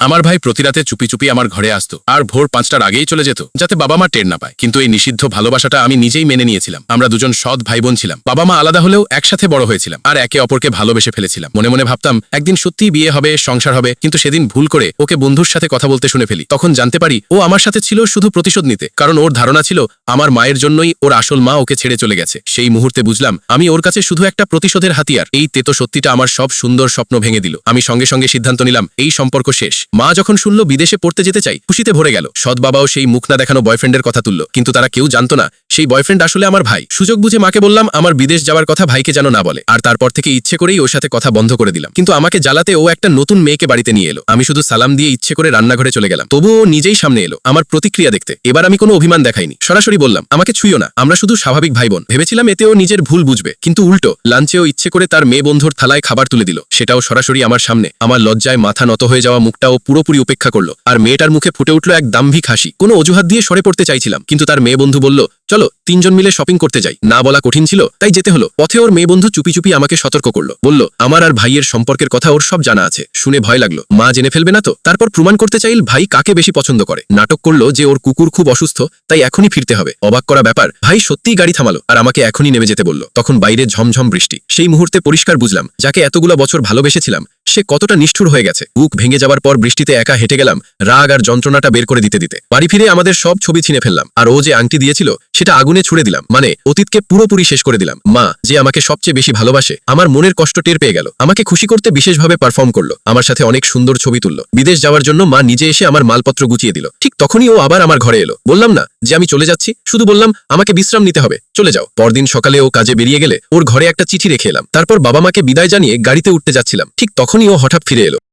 আমার ভাই প্রতি রাতে চুপি চুপি আমার ঘরে আসতো আর ভোর 5টার আগেই চলে যেত, যাতে বাবা মা টের না পায়। কিন্তু এই নিষিদ্ধ ভালোবাসাটা আমি নিজেই মেনে নিয়েছিলাম। আমরা দুজন সৎ ভাই বোন ছিলাম, বাবা মা আলাদা হলেও একসাথে বড় হয়েছিলাম আর একে অপরকে ভালোবেসে ফেলেছিলাম। মনে মনে ভাবতাম একদিন সত্যিই বিয়ে হবে, সংসার হবে। কিন্তু সেদিন ভুল করে ওকে বন্ধুর সাথে কথা বলতে শুনে ফেলি। তখন জানতে পারি ও আমার সাথে ছিল শুধু প্রতিশোধ নিতে, কারণ ওর ধারণা ছিল আমার মায়ের জন্যই ওর আসল মা ওকে ছেড়ে চলে গেছে। সেই মুহূর্তে বুঝলাম আমি ওর কাছে শুধু একটা প্রতিশোধের হাতিয়ার। এই তেতো সত্যিটা আমার সব সুন্দর স্বপ্ন ভেঙে দিল। আমি সঙ্গে সঙ্গে সিদ্ধান্ত নিলাম এই সম্পর্ক শেষ। মা যখন শুনল বিদেশে পড়তে যেতে চাই, খুশিতে ভরে গেল। সৎ বাবাও সেই মুখ না দেখানো বয়ফ্রেন্ডের কথা তুলল, কিন্তু তারা কেউ জানতো না সেই বয়ফ্রেন্ড আসলে আমার ভাই। সুযোগ বুঝে মাকে বললাম আমার বিদেশ যাওয়ার কথা ভাইকে যেন না বলে, আর তারপর থেকে ইচ্ছে করেই ওর সাথে কথা বন্ধ করে দিলাম। কিন্তু আমাকে জ্বালাতে ও একটা নতুন মেয়েকে বাড়িতে নিয়ে এলো। আমি শুধু সালাম দিয়ে ইচ্ছে করে রান্নাঘরে চলে গেলাম, তবুও ও নিজেই সামনে এলো আমার প্রতিক্রিয়া দেখতে। এবার আমি কোনো অভিমান দেখাইনি, সরাসরি বললাম আমাকে ছুঁয়ো না, আমরা শুধু স্বাভাবিক ভাই বোন। ভেবেছিলাম এতে ও নিজের ভুল বুঝবে, কিন্তু উল্টো। লাঞ্চেও ইচ্ছে করে তার মেয়ে বন্ধুর থালায় খাবার তুলে দিল, সেটাও সরাসরি আমার সামনে। আমার লজ্জায় মাথা নত হয়ে যাওয়া মুখটাও পুরোপুরি উপেক্ষা করলো, আর মেয়েটার মুখে ফুটে উঠল এক দাম্ভিক হাসি। কোনো অজুহাত দিয়ে সরে পড়তে চাইছিলাম, কিন্তু তার মেয়ে বন্ধু বলল চলো 3 জন মিলে শপিং করতে যাই। না বলা কঠিন ছিল, তাই যেতে হলো। পথে ওর মেয়ে বন্ধু চুপি চুপি আমাকে সতর্ক করলো, বলল আমার আর ভাইয়ের সম্পর্কের কথা ওর সব জানা আছে। শুনে ভয় লাগলো, মা জেনে ফেলবে না তো? তারপর প্রমাণ করতে চাইল ভাই কাকে বেশি পছন্দ করে। নাটক করলো যে ওর কুকুর খুব অসুস্থ, তাই এখনই ফিরতে হবে। অবাক করা ব্যাপার, ভাই সত্যিই গাড়ি থামালো আর আমাকে এখনই নেমে যেতে বলল। তখন বাইরে ঝমঝম বৃষ্টি। সেই মুহূর্তে পরিষ্কার বুঝলাম যাকে এতগুলো বছর ভালোবেসেছিলাম সে কতটা নিষ্ঠুর হয়ে গেছে। বুক ভেঙে যাবার পর বৃষ্টিতে একা হেঁটে গেলাম, রাগ আর যন্ত্রণাটা বের করে দিতে দিতে। বাড়ি ফিরে আমাদের সব ছবি ছিঁড়ে ফেললাম, আর ও যে আংটি দিয়েছিল সেটা আগুনে ছুড়ে দিলাম। মানে অতীতকে পুরোপুরি শেষ করে দিলাম। মা যে আমাকে সবচেয়ে বেশি ভালোবাসে আমার মনের কষ্ট টের পেয়ে গেল, আমাকে খুশি করতে বিশেষভাবে পারফর্ম করলো, আমার সাথে অনেক সুন্দর ছবি তুললো। বিদেশ যাওয়ার জন্য মা নিজে এসে আমার মালপত্র গুছিয়ে দিল। ঠিক তখনই ও আবার আমার ঘরে এলো। বললাম না যে আমি চলে যাচ্ছি, শুধু বললাম আমাকে বিশ্রাম নিতে হবে, চলে যাও। পরদিন সকালে ও কাজে বেরিয়ে গেলে ওর ঘরে একটা চিঠি রেখে এলাম। তারপর বাবা মাকে বিদায় জানিয়ে গাড়িতে উঠতে যাচ্ছিলাম, ঠিক তখনই ও হঠাৎ ফিরে এলো।